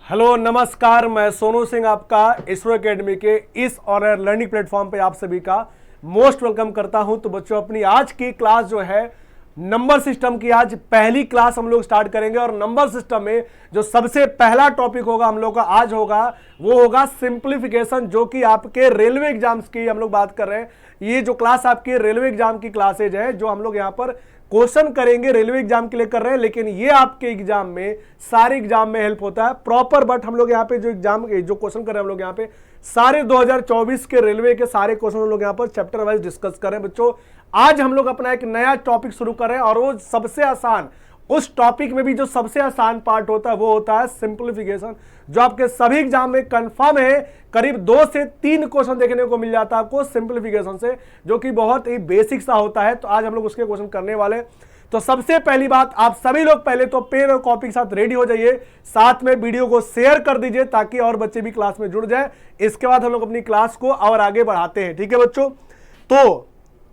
Hello नमस्कार, मैं सोनू सिंह आपका इसरो एकेडमी के इस ऑनलाइन लर्निंग प्लेटफॉर्म पे आप सभी का मोस्ट वेलकम करता हूं। तो बच्चों, अपनी आज की क्लास जो है नंबर सिस्टम की, आज पहली क्लास हम लोग स्टार्ट करेंगे। और नंबर सिस्टम में जो सबसे पहला टॉपिक होगा हम लोग का आज होगा वो होगा सिंप्लीफिकेशन, जो कि आपके रेलवे एग्जाम्स की हम लोग बात कर रहे हैं। ये जो क्लास आपकी रेलवे एग्जाम की क्लासेज है, जो हम लोग यहाँ पर क्वेश्चन करेंगे रेलवे एग्जाम के लिए कर रहे हैं, लेकिन ये आपके एग्जाम में सारे एग्जाम में हेल्प होता है प्रॉपर। बट हम लोग यहाँ पे जो एग्जाम जो क्वेश्चन कर रहे हैं हम लोग यहाँ पे सारे 2024 के रेलवे के सारे क्वेश्चन हम लोग यहाँ पर चैप्टर वाइज डिस्कस कर रहे हैं। बच्चों, आज हम लोग अपना एक नया टॉपिक शुरू कर रहे हैं और वो सबसे आसान, उस टॉपिक में भी जो सबसे आसान पार्ट होता है वो होता है सिंप्लीफिकेशन, जो आपके सभी एग्जाम में कंफर्म है। करीब 2 से 3 क्वेश्चन देखने को मिल जाता है आपको सिंप्लीफिकेशन से, जो कि बहुत ही बेसिक सा होता है। तो आज हम लोग उसके क्वेश्चन करने वाले। तो सबसे पहली बात, आप सभी लोग पहले तो पेन और कॉपी के साथ रेडी हो जाइए, साथ में वीडियो को शेयर कर दीजिए ताकि और बच्चे भी क्लास में जुड़ जाए। इसके बाद हम लोग अपनी क्लास को और आगे बढ़ाते हैं। ठीक है बच्चों, तो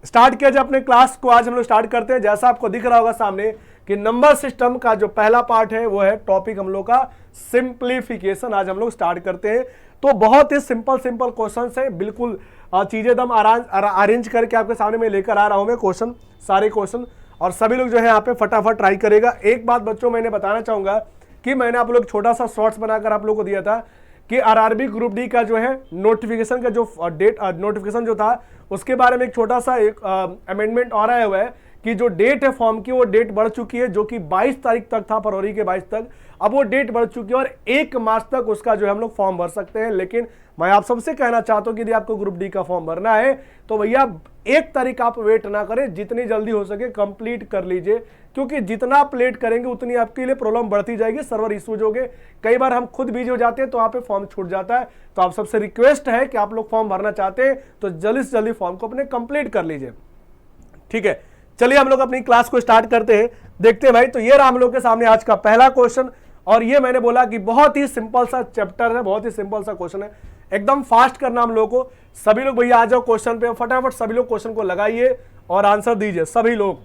स्टार्ट किया जाए अपने क्लास को। आज हम लोग स्टार्ट करते हैं। जैसा आपको दिख रहा होगा सामने कि नंबर सिस्टम का जो पहला पार्ट है वो है टॉपिक हम लोग का सिंप्लीफिकेशन। आज हम लोग स्टार्ट करते हैं। तो बहुत ही सिंपल क्वेश्चन है, बिल्कुल चीजें एकदम अरेंज करके आपके सामने मैं लेकर आ रहा हूं मैं क्वेश्चन, सारे क्वेश्चन, और सभी लोग जो है यहाँ पे फटाफट ट्राई करेगा। एक बात बच्चों मैंने बताना चाहूंगा कि मैंने आप लोग छोटा सा शॉर्ट्स बनाकर आप लोग को दिया था कि आरआरबी ग्रुप डी का जो है नोटिफिकेशन का जो डेट नोटिफिकेशन जो था उसके बारे में एक छोटा सा एक अमेंडमेंट और आया हुआ है कि जो डेट है फॉर्म की वो डेट बढ़ चुकी है, जो कि 22 तारीख तक था, फरवरी के 22 तक। अब वो डेट बढ़ चुकी है और 1 मार्च तक उसका जो है हम लोग फॉर्म भर सकते हैं। लेकिन मैं आप सबसे कहना चाहता हूं कि यदि आपको ग्रुप डी का फॉर्म भरना है तो भैया 1 तारीख आप वेट ना करें, जितनी जल्दी हो सके कंप्लीट कर लीजिए, क्योंकि जितना आप लेट करेंगे उतनी आपके लिए प्रॉब्लम बढ़ती जाएगी, सर्वर इश्यूज होंगे। कई बार हम खुद बिजी हो जाते हैं तो वहां पे फॉर्म छूट जाता है। तो आप सबसे रिक्वेस्ट है कि आप लोग फॉर्म भरना चाहते हैं तो जल्दी से जल्दी फॉर्म को अपने कंप्लीट कर लीजिए। ठीक है, चलिए हम लोग अपनी क्लास को स्टार्ट करते हैं। देखते हैं भाई, तो ये रहा हम लोग के सामने आज का पहला क्वेश्चन। और ये मैंने बोला कि बहुत ही सिंपल सा चैप्टर है, बहुत ही सिंपल सा क्वेश्चन है, एकदम फास्ट करना हम लोग को। सभी लोग भैया आ जाओ क्वेश्चन पे, फटाफट सभी लोग क्वेश्चन को लगाइए और आंसर दीजिए सभी लोग।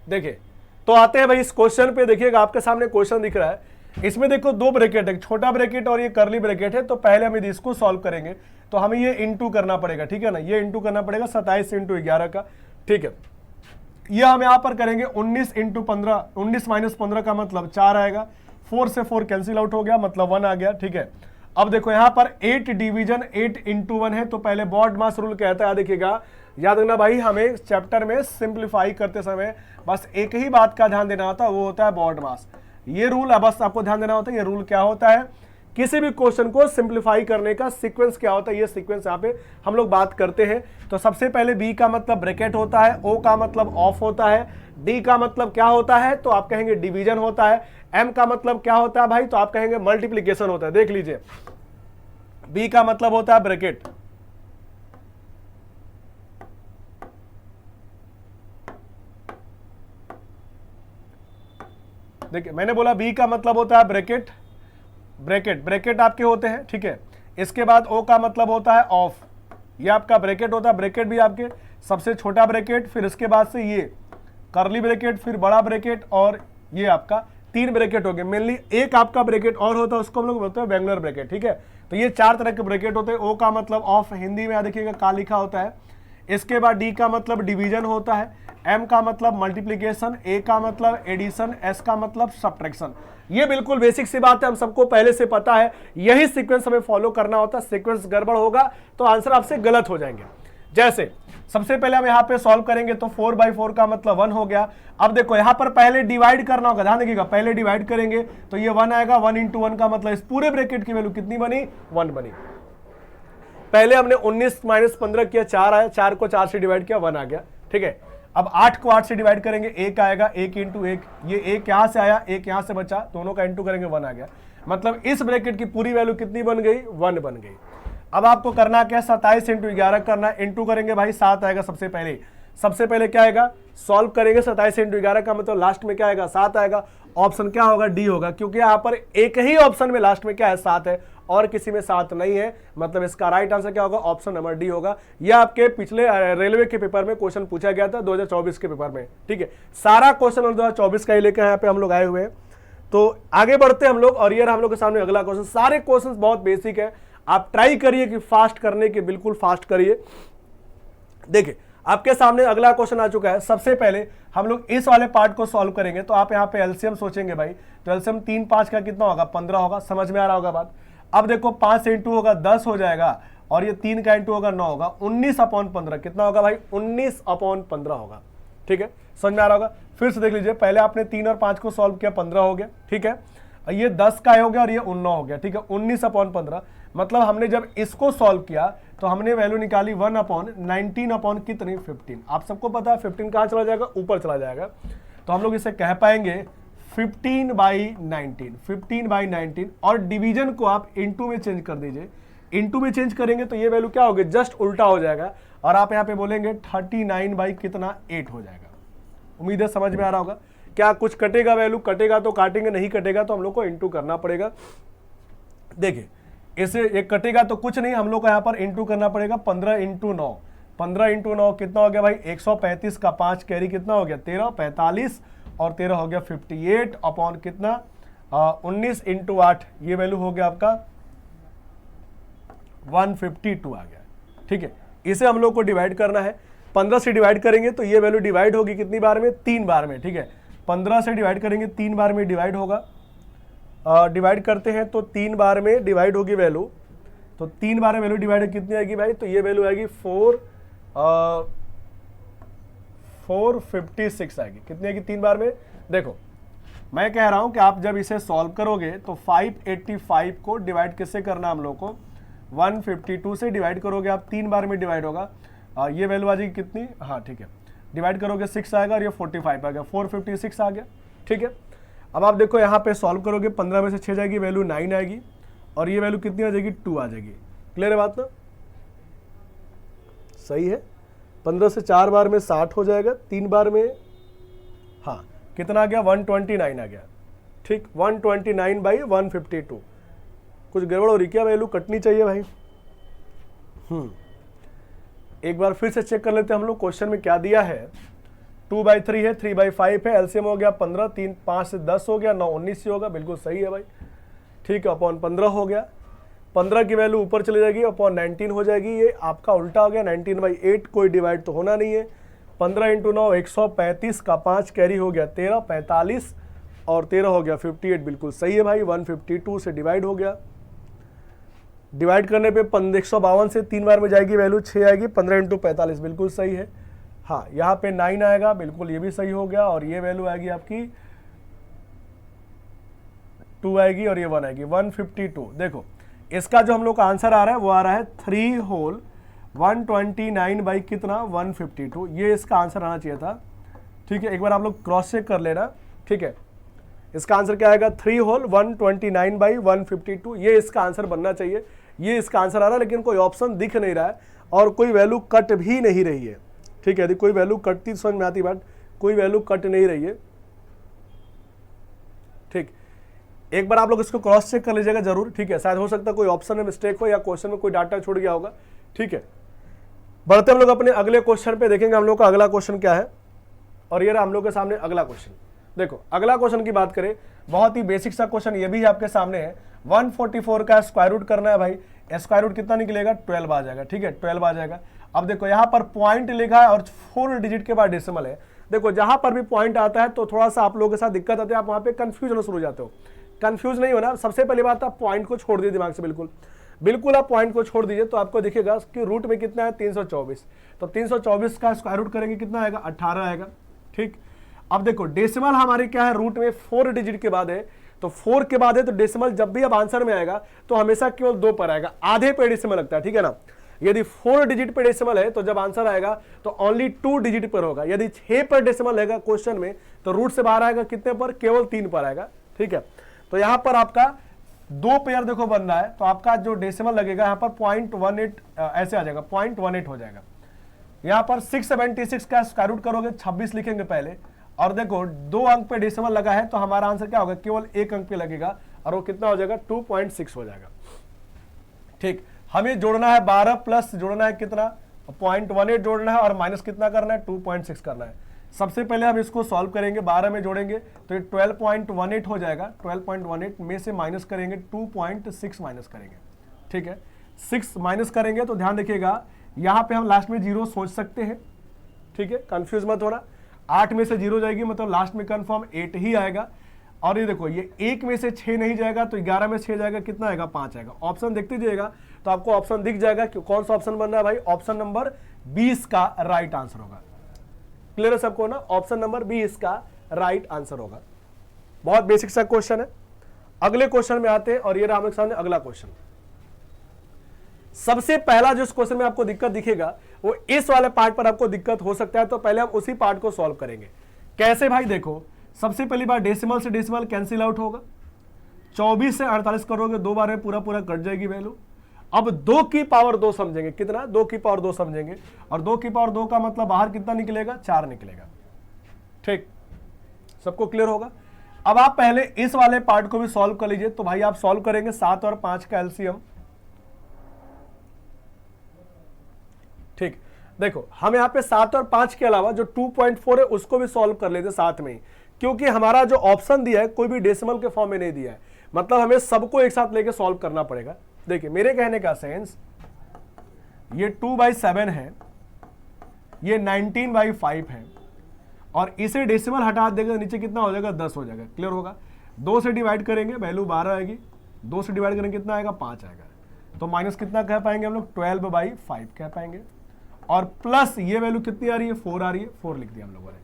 देखिए, तो आते हैं भाई इस क्वेश्चन पे। देखिएगा आपके सामने क्वेश्चन दिख रहा है, इसमें देखो 2 ब्रैकेट है, छोटा ब्रैकेट और ये करली ब्रैकेट है। तो पहले हम यदि इसको सॉल्व करेंगे तो हमें ये इंटू करना पड़ेगा, ठीक है ना, ये इंटू करना पड़ेगा 27 × 11 का। ठीक है, ये हम यहां पर करेंगे 19 × 15, 19 - 15 का मतलब 4 आएगा, 4 से 4 कैंसिल आउट हो गया, मतलब 1 आ गया। ठीक है, अब देखो यहां पर 8 डिवीजन 8 × 1 है, तो पहले बॉड मास रूल कहता है। देखिएगा, याद रखना भाई, हमें चैप्टर में सिंप्लीफाई करते समय बस एक ही बात का ध्यान देना होता है, वो होता है बॉड मास। ये रूल है, बस आपको ध्यान देना होता है। ये रूल क्या होता है, किसी भी क्वेश्चन को सिंप्लीफाई करने का सीक्वेंस क्या होता है, ये सीक्वेंस यहाँ पे हम लोग बात करते हैं। तो सबसे पहले बी का मतलब ब्रैकेट होता है, ओ का मतलब ऑफ होता है, डी का मतलब क्या होता है तो आप कहेंगे डिवीजन होता है, एम का मतलब क्या होता है भाई तो आप कहेंगे मल्टीप्लीकेशन होता है। देख लीजिए, बी का मतलब होता है ब्रैकेट, देखिए मैंने बोला बी का मतलब होता है ब्रैकेट, ब्रैकेट आपके होते हैं। ठीक है, इसके बाद ओ का मतलब होता है ऑफ, ये आपका ब्रैकेट होता है, ब्रैकेट भी आपके सबसे छोटा ब्रैकेट, फिर इसके बाद से ये करली ब्रैकेट, फिर बड़ा ब्रैकेट, और ये आपका 3 ब्रैकेट हो गए। मेनली एक आपका ब्रैकेट और होता है, उसको हम लोग बोलते हैं वेंगुलर ब्रैकेट। ठीक है, तो ये 4 तरह के ब्रैकेट होते हैं। ओ का मतलब ऑफ, हिंदी में देखिएगा का लिखा होता है। इसके बाद डी का मतलब डिवीजन होता है, एम का मतलब मल्टीप्लीकेशन, ए का मतलब एडिशन, एस का मतलब सब्ट्रैक्शन। ये बिल्कुल बेसिक सी बात है, हम सबको पहले से पता है, यही सीक्वेंस हमें फॉलो करना होता है। सीक्वेंस गड़बड़ होगा तो आंसर आपसे गलत हो जाएंगे। जैसे सबसे पहले हम यहाँ पे सॉल्व करेंगे तो 4/4 का मतलब 1 हो गया। अब देखो यहाँ पर पहले डिवाइड करना होगा, ध्यान देखिएगा, पहले डिवाइड करेंगे तो ये 1 आएगा, 1 × 1 का मतलब इस पूरे ब्रैकेट की वैल्यू कितनी बनी, 1 बनी। पहले हमने 19 - 15 किया, 4 आया, 4 को 4 से डिवाइड किया, 1 आ गया। ठीक है, अब 8 को 8 से डिवाइड करेंगे, 1 आएगा, 1 × 1, ये 1 यहां से आया, 1 यहां से बचा, दोनों का इंटू करेंगे, 1 आ गया। मतलब इस ब्रैकेट की पूरी वैल्यू कितनी बन गई, 1 बन गई। अब आपको करना क्या, 27 × 11 करना, इंटू करेंगे भाई 7 आएगा। सबसे पहले क्या आएगा, सॉल्व करेंगे 27 × 11 का मतलब लास्ट में क्या आएगा, 7 आएगा। ऑप्शन क्या होगा, डी होगा, क्योंकि यहाँ पर एक ही ऑप्शन में लास्ट में क्या है, 7 है। और किसी में 7 नहीं है, मतलब इसका राइट आंसर क्या होगा, ऑप्शन नंबर डी होगा। यह आपके पिछले रेलवे के पेपर में क्वेश्चन पूछा गया था 2024 के पेपर में, ठीक है। सारा क्वेश्चन 2024 का ही लेकर यहाँ पे हम लोग आए हुए हैं। तो आगे बढ़ते हैं हम लोग, और ये हम लोग के सामने अगला क्वेश्चन। सारे क्वेश्चन बहुत बेसिक है, आप ट्राई करिए कि फास्ट करने के, बिल्कुल फास्ट करिए। देखिए आपके सामने अगला क्वेश्चन आ चुका है। सबसे पहले हम लोग इस वाले पार्ट को सॉल्व करेंगे। तो आप यहाँ पे एलसीएम सोचेंगे भाई, तो एलसीएम 3 5 का कितना होगा, 15 होगा। समझ में आ रहा होगा बात। अब देखो 5 से इंटू होगा 10 हो जाएगा, और ये 3 का इंटू होगा 9 होगा, 19/15 कितना होगा भाई, 19/15 होगा, ठीक है। समझ में आ रहा होगा। फिर से देख लीजिए, पहले आपने 3 और 5 को सॉल्व किया, 15 हो गया, ठीक है। ये 10 का हो गया और ये 19 हो गया, ठीक है। 19/15 मतलब हमने जब इसको सॉल्व किया तो हमने वैल्यू निकाली 1/19 कितनी, 15। आप सबको पता है 15 कहाँ चला जाएगा, ऊपर चला जाएगा। तो हम लोग इसे कह पाएंगे 15/19, 15/19। और डिवीजन को आप इनटू में चेंज कर दीजिए। इनटू में चेंज करेंगे तो ये वैल्यू क्या होगी, जस्ट उल्टा हो जाएगा, और आप यहाँ पे बोलेंगे 39/8 हो जाएगा। उम्मीद है समझ में आ रहा होगा। क्या कुछ कटेगा, वैल्यू कटेगा तो काटेंगे, नहीं कटेगा तो हम लोग को इंटू करना पड़ेगा। देखिए इसे एक कटेगा तो कुछ नहीं, हम लोग को यहाँ पर इंटू करना पड़ेगा। 15 × 9, 15 × 9 कितना हो गया भाई, 135 का 5 कैरी कितना हो गया, 13, 45 और 13 हो गया 58 अपॉन कितना, 19 × 8, ये वैल्यू हो गया आपका 152 आ गया, ठीक है। इसे हम लोग को डिवाइड करना है। 15 से डिवाइड करेंगे तो ये वैल्यू डिवाइड होगी कितनी बार में, 3 बार में, ठीक है। 15 से डिवाइड करेंगे 3 बार में डिवाइड होगा। डिवाइड करते हैं तो 3 बार में डिवाइड होगी वैल्यू, तो 3 बार में वैल्यू डिवाइड कितनी आएगी भाई, तो ये वैल्यू आएगी 456 आएगी। कितनी आएगी 3 बार में। देखो मैं कह रहा हूं कि आप जब इसे सॉल्व करोगे तो 585 को डिवाइड किससे करना, हम लोग को 152 से डिवाइड करोगे आप, 3 बार में डिवाइड होगा। ये वैल्यू आ जाएगी कितनी, हाँ ठीक है, डिवाइड करोगे 6 आएगा और ये 45 आ गया, 456 आ गया, ठीक है। अब आप देखो यहाँ पे सॉल्व करोगे, 15 में से 6 जाएगी, वैल्यू 9 आएगी, और ये वैल्यू कितनी आ जाएगी, 2 आ जाएगी। क्लियर है बात ना, सही है। 15 से 4 बार में 60 हो जाएगा, 3 बार में हाँ कितना आ गया, 129 आ गया, ठीक। 129/152। कुछ गड़बड़ हो रही क्या, वैल्यू कटनी चाहिए भाई। एक बार फिर से चेक कर लेते हैं हम लोग क्वेश्चन में क्या दिया है। 2/3 है, 3/5 है, एलसीएम हो गया 15, 3 5 से 10 हो गया, 9 19 से होगा, बिल्कुल सही है भाई, ठीक है। अपॉन 15 हो गया, 15 की वैल्यू ऊपर चली जाएगी, अपॉन 19 हो जाएगी, ये आपका उल्टा हो गया। 19/8 कोई डिवाइड तो होना नहीं है। 15 × 9 135 का 5 कैरी हो गया 13, 45 और 13 हो गया 58, बिल्कुल सही है भाई। 152 से डिवाइड हो गया, डिवाइड करने पे 152 से 3 बार में जाएगी वैल्यू 6 आएगी, 15 × 45 बिल्कुल सही है। हाँ यहाँ पे 9 आएगा, बिल्कुल ये भी सही हो गया, और ये वैल्यू आएगी आपकी 2 आएगी और ये 1 आएगी, 152। देखो इसका जो हम लोग का आंसर आ रहा है वो आ रहा है 3 होल 129 कितना, 152। ये इसका आंसर आना चाहिए था, ठीक है। एक बार आप लोग क्रॉस चेक कर लेना, ठीक है। इसका आंसर क्या आएगा, 3 होल 129/152, ये इसका आंसर बनना चाहिए। ये इसका आंसर आ रहा है, लेकिन कोई ऑप्शन दिख नहीं रहा है और कोई वैल्यू कट भी नहीं रही है, ठीक है। यदि कोई वैल्यू कटती समझ में आती बात, कोई वैल्यू कट नहीं रही है, ठीक। एक बार आप लोग इसको क्रॉस चेक कर लीजिएगा जरूर, ठीक है। शायद हो सकता है कोई ऑप्शन में मिस्टेक हो या क्वेश्चन में कोई डाटा छूट गया होगा, ठीक है। बढ़ते हम लोग अपने अगले क्वेश्चन पे, देखेंगे हम लोग का अगला क्वेश्चन क्या है। और ये रहा हम लोग के सामने अगला क्वेश्चन। देखो अगला क्वेश्चन की बात करें, बहुत ही बेसिक सा क्वेश्चन ये भी आपके सामने है। 144 का स्क्वायर रूट करना है भाई। स्क्वायर रूट कितना निकलेगा, 12 आ जाएगा, ठीक है, 12 आ जाएगा। अब देखो यहाँ पर पॉइंट लिखा है और 4 डिजिट के बाद डेसिमल है। देखो जहां पर भी पॉइंट आता है तो थोड़ा सा आप लोगों के साथ दिक्कत आती है, आप वहां पे कंफ्यूज होना शुरू हो जाते हो। कंफ्यूज नहीं होना, सबसे पहली बात आप पॉइंट को छोड़ दीजिए दिमाग से, बिल्कुल आप पॉइंट को छोड़ दीजिए, तो आपको दिखेगा कि रूट में कितना है, 324। तो 324 का स्क्वायर रूट करेंगे कितना आएगा, 18 आएगा, ठीक। अब देखो डेसिमल हमारी क्या है, रूट में 4 डिजिट के बाद है, तो 4 के बाद है, तो डेसिमल जब भी अब आंसर में आएगा तो हमेशा केवल 2 पर आएगा, आधे पे डेसिमल लगता है, ठीक है ना। यदि 4 डिजिट पे डेसिमल है तो जब आंसर आएगा तो ओनली 2 डिजिट पर होगा। यदि 6 पर डेसिमल रहेगा क्वेश्चन में तो रूट से बाहर आएगा कितने पर, केवल 3 पर आएगा, ठीक है। तो यहां पर आपका 2 पेयर देखो बन रहा है, तो आपका जो डेसिमल लगेगा यहां पर 0.18 ऐसे आ जाएगा, 0.18 हो जाएगा। यहां पर 676 का स्क्वायर रूट करोगे, 26 लिखेंगे पहले, और देखो 2 अंक पे डेसिमल लगा है तो हमारा आंसर क्या होगा, केवल 1 अंक पे लगेगा और वो कितना हो जाएगा, 2.6 हो जाएगा। ठीक, हमें जोड़ना है 12 प्लस जोड़ना है कितना 0.18 जोड़ना है और माइनस कितना करना है 2.6 करना है। सबसे पहले हम इसको सॉल्व करेंगे, 12 में जोड़ेंगे तो ये 12.18 हो जाएगा। 12.18 में से माइनस करेंगे 2.6 माइनस करेंगे, ठीक है। 6 माइनस करेंगे तो ध्यान रखिएगा यहाँ पे हम लास्ट में 0 सोच सकते हैं, ठीक है, कंफ्यूज मत होना। 8 में से 0 जाएगी मतलब लास्ट में कंफर्म 8 ही आएगा। और ये देखो ये 1 में से 6 नहीं जाएगा तो 11 में 6 जाएगा, कितना आएगा 5 आएगा। ऑप्शन देखते जाइएगा तो आपको ऑप्शन दिख जाएगा कि कौन सा ऑप्शन बन रहा है भाई, ऑप्शन नंबर 20 का राइट आंसर होगा। क्लियर है सबको ना, ऑप्शन नंबर 20 का राइट आंसर होगा। बहुत बेसिक सा क्वेश्चन है। अगले क्वेश्चन में आते हैं और ये रहा हमारे सामने अगला क्वेश्चन। सबसे पहला जो इस क्वेश्चन में आपको दिक्कत दिखेगा वो इस वाले पार्ट पर आपको दिक्कत हो सकता है, तो पहले हम उसी पार्ट को सॉल्व करेंगे। कैसे भाई, देखो सबसे पहली बार डेसिमल से डेसिमल कैंसिल आउट होगा। 24 से 48 करोगे 2 बार में पूरा पूरा कट जाएगी वैल्यू। अब 2 की पावर 2 समझेंगे, कितना 2 की पावर 2 समझेंगे, और 2 की पावर 2 का मतलब बाहर कितना निकलेगा 4 निकलेगा। ठीक, सबको क्लियर होगा। अब आप पहले इस वाले पार्ट को भी सॉल्व कर लीजिए। तो भाई आप सॉल्व करेंगे 7 और 5 का एलसीएम। ठीक, देखो हम यहाँ पे 7 और 5 के अलावा जो 2.4 है उसको भी सॉल्व कर लेते साथ में ही, क्योंकि हमारा जो ऑप्शन दिया है कोई भी डेसिमल के फॉर्म में नहीं दिया है, मतलब हमें सबको एक साथ लेके सॉल्व करना पड़ेगा। देखिए मेरे कहने का सेंस, ये 2/7 है, ये 19/5 है, और इसे डेसिमल हटा देगा नीचे कितना हो जाएगा 10 हो जाएगा। क्लियर होगा। 2 से डिवाइड करेंगे वैल्यू 12 आएगी, 2 से डिवाइड करेंगे कितना आएगा 5 आएगा, तो माइनस कितना कह पाएंगे हम लोग 12/5 कह पाएंगे, और प्लस ये वैल्यू कितनी आ रही है 4 आ रही है, 4 लिख दिया हम लोगों ने।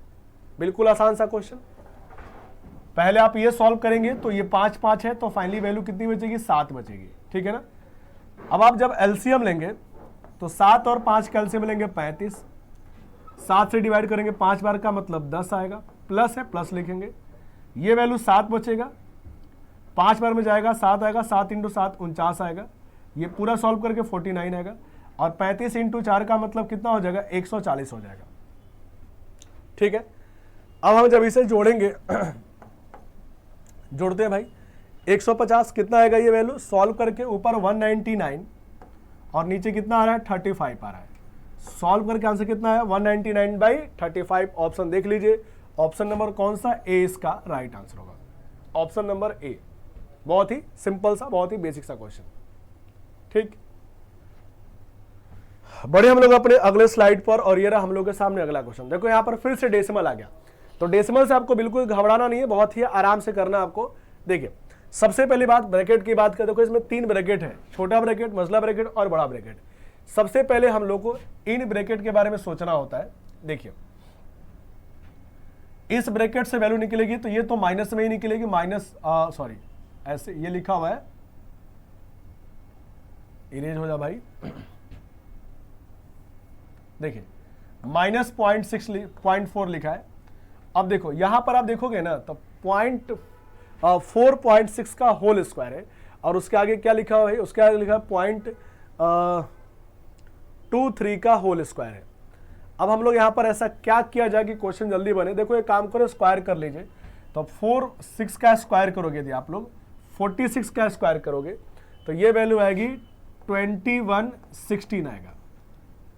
बिल्कुल आसान सा क्वेश्चन। पहले आप ये सॉल्व करेंगे तो ये 5 5 है, तो फाइनली वैल्यू कितनी बचेगी 7 बचेगी, ठीक है ना। अब आप जब एलसीएम लेंगे तो 7 और 5 का एलसीएम लेंगे 35, 7 से डिवाइड करेंगे 5 बार का मतलब 10 आएगा, प्लस है प्लस लिखेंगे, ये वैल्यू 7 बचेगा, 5 बार में जाएगा 7 आएगा, 7 × 7 49 आएगा, ये पूरा सॉल्व करके 49 आएगा, और 35 × 4 का मतलब कितना हो जाएगा 140 हो जाएगा। ठीक है, अब हम जब इसे जोड़ेंगे जोड़ते हैं भाई, 150 कितना आएगा ये वैल्यू सॉल्व करके, ऊपर 199 और नीचे कितना आ रहा है 35 आ रहा है। सॉल्व करके आंसर कितना है 199/35। ऑप्शन देख लीजिए, ऑप्शन नंबर कौन सा, ए इसका राइट आंसर होगा, ऑप्शन नंबर ए। बहुत ही सिंपल सा, बहुत ही बेसिक सा क्वेश्चन। ठीक, बढ़े हम लोग अपने अगले स्लाइड पर, और ये रहा हम लोग के सामने अगला क्वेश्चन। देखो यहाँ पर फिर से डेसिमल आ गया, तो डेसिमल से आपको बिल्कुल घबराना नहीं है, बहुत ही आराम से करना आपको। देखिए सबसे पहली बात ब्रैकेट की बात करें, देखो इसमें 3 ब्रैकेट है, छोटा ब्रैकेट, मझला ब्रैकेट और बड़ा ब्रैकेट। सबसे पहले हम लोग को इन ब्रैकेट के बारे में सोचना होता है। देखिए इस ब्रैकेट से वैल्यू निकलेगी तो ये तो माइनस में ही निकलेगी, माइनस सॉरी ऐसे ये लिखा हुआ है, इरेज हो जा भाई। देखिए -0.4 लिखा है। अब देखो यहां पर आप देखोगे ना तो 4.6 का होल स्क्वायर है, और उसके आगे क्या लिखा हुआ है, उसके आगे लिखा है 0.23 का होल स्क्वायर है। अब हम लोग यहां पर ऐसा क्या किया जाए कि क्वेश्चन जल्दी बने। देखो एक काम करो, स्क्वायर कर लीजिए, तो 46 का स्क्वायर करोगे, यदि आप लोग 46 का स्क्वायर करोगे तो ये वैल्यू आएगी 2116 आएगा,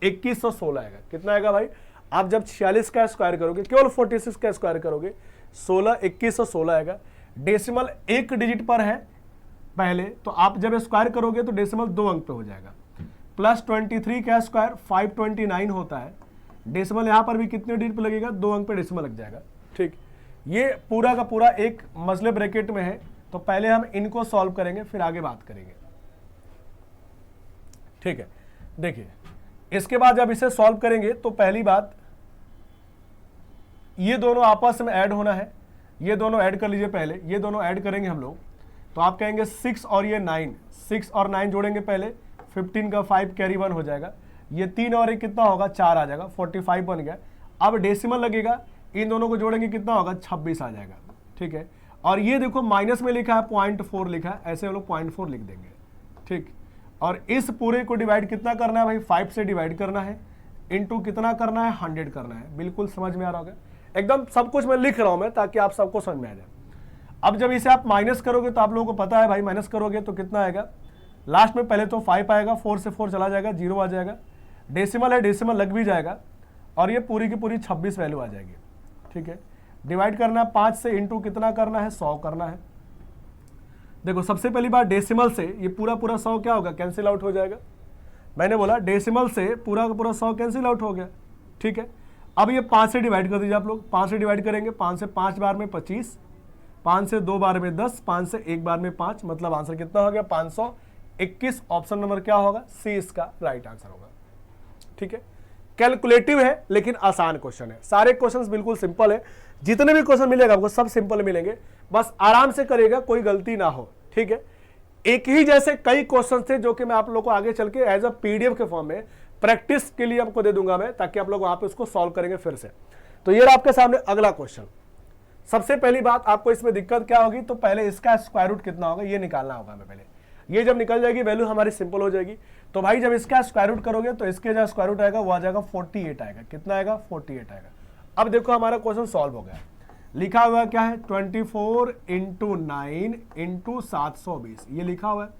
2116 आएगा। कितना आएगा भाई, आप जब 46 का स्क्वायर करोगे, केवल 46 का स्क्वायर करोगे 2116 आएगा। डेसिमल एक डिजिट पर है पहले, तो आप जब स्क्वायर करोगे तो डेसिमल 2 अंक पे हो जाएगा। प्लस 23 का स्क्वायर 529 होता है, डेसिमल यहाँ पर भी कितने डिजिट पे लगेगा 2 अंक पे डेसिमल लग जाएगा। ठीक, ये पूरा का पूरा एक मसले ब्रैकेट में है, तो पहले हम इनको सॉल्व करेंगे फिर आगे बात करेंगे। ठीक है, देखिए इसके बाद जब इसे सॉल्व करेंगे तो पहली बात ये दोनों आपस में ऐड होना है, ये दोनों ऐड कर लीजिए पहले, ये दोनों ऐड करेंगे हम लोग, तो आप कहेंगे 6 और ये 9, 6 और 9 जोड़ेंगे पहले, 15 का 5 कैरी 1 हो जाएगा, ये 3 और 1 कितना होगा 4 आ जाएगा, 45 बन गया। अब डेसिमल लगेगा, इन दोनों को जोड़ेंगे कितना होगा 26 आ जाएगा। ठीक है, और ये देखो माइनस में लिखा है 0.4 लिखा है, ऐसे हम लोग 0.4 लिख देंगे। ठीक, और इस पूरे को डिवाइड कितना करना है भाई 5 से डिवाइड करना है, इनटू कितना करना है 100 करना है। बिल्कुल समझ में आ रहा होगा, एकदम सब कुछ मैं लिख रहा हूं मैं ताकि आप सबको समझ में आ जाए। अब जब इसे आप माइनस करोगे तो आप लोगों को पता है भाई, माइनस करोगे तो कितना आएगा लास्ट में पहले तो 5 आएगा, 4 से 4 चला जाएगा, 0 आ जाएगा, डेसिमल है, डेसिमल लग भी जाएगा और ये पूरी की पूरी 26 वैल्यू आ जाएगी। ठीक है, डिवाइड करना है 5 से, इंटू कितना करना है, 100 करना है। देखो सबसे पहली बात डेसिमल से ये पूरा पूरा 100 क्या होगा, कैंसिल आउट हो जाएगा। मैंने बोला डेसिमल से पूरा का पूरा 100 कैंसिल आउट हो गया। ठीक है, अब ये 5 से डिवाइड कर दीजिए आप लोग, 5 से डिवाइड करेंगे, 5 से 5 बार में 25, 5 से 2 बार में 10, 5 से 1 बार में 5, मतलब आंसर कितना हो गया 521। ऑप्शन नंबर क्या होगा, सी इसका राइट आंसर होगा। ठीक है, कैलकुलेटिव है लेकिन आसान क्वेश्चन है, सारे क्वेश्चंस बिल्कुल सिंपल है, जितने भी क्वेश्चन मिलेगा आपको सब सिंपल मिलेंगे, बस आराम से करिएगा, कोई गलती ना हो। ठीक है, एक ही जैसे कई क्वेश्चन थे जो कि मैं आप लोगों को आगे चल के एज अ पीडीएफ के फॉर्म में प्रैक्टिस के लिए आपको दे दूंगा मैं, ताकि आप लोग वहां पे उसको सॉल्व करेंगे फिर से। तो ये आपके सामने अगला क्वेश्चन। सबसे पहली बात आपको इसमें दिक्कत क्या होगी, तो पहले इसका स्क्वायर रूट कितना होगा ये निकालना होगा हमें पहले। ये जब निकल जाएगी वैल्यू हमारी सिंपल हो जाएगी। तो भाई जब इसका स्क्वायर रूट करोगे तो इसके जो स्क्वायर रूट आएगा वो आ जाएगा 48 आएगा। कितना आएगा, 48 आएगा। अब देखो हमारा क्वेश्चन सॉल्व हो गया। लिखा हुआ क्या है, 24 इंटू 9 इंटू 720, ये लिखा हुआ है।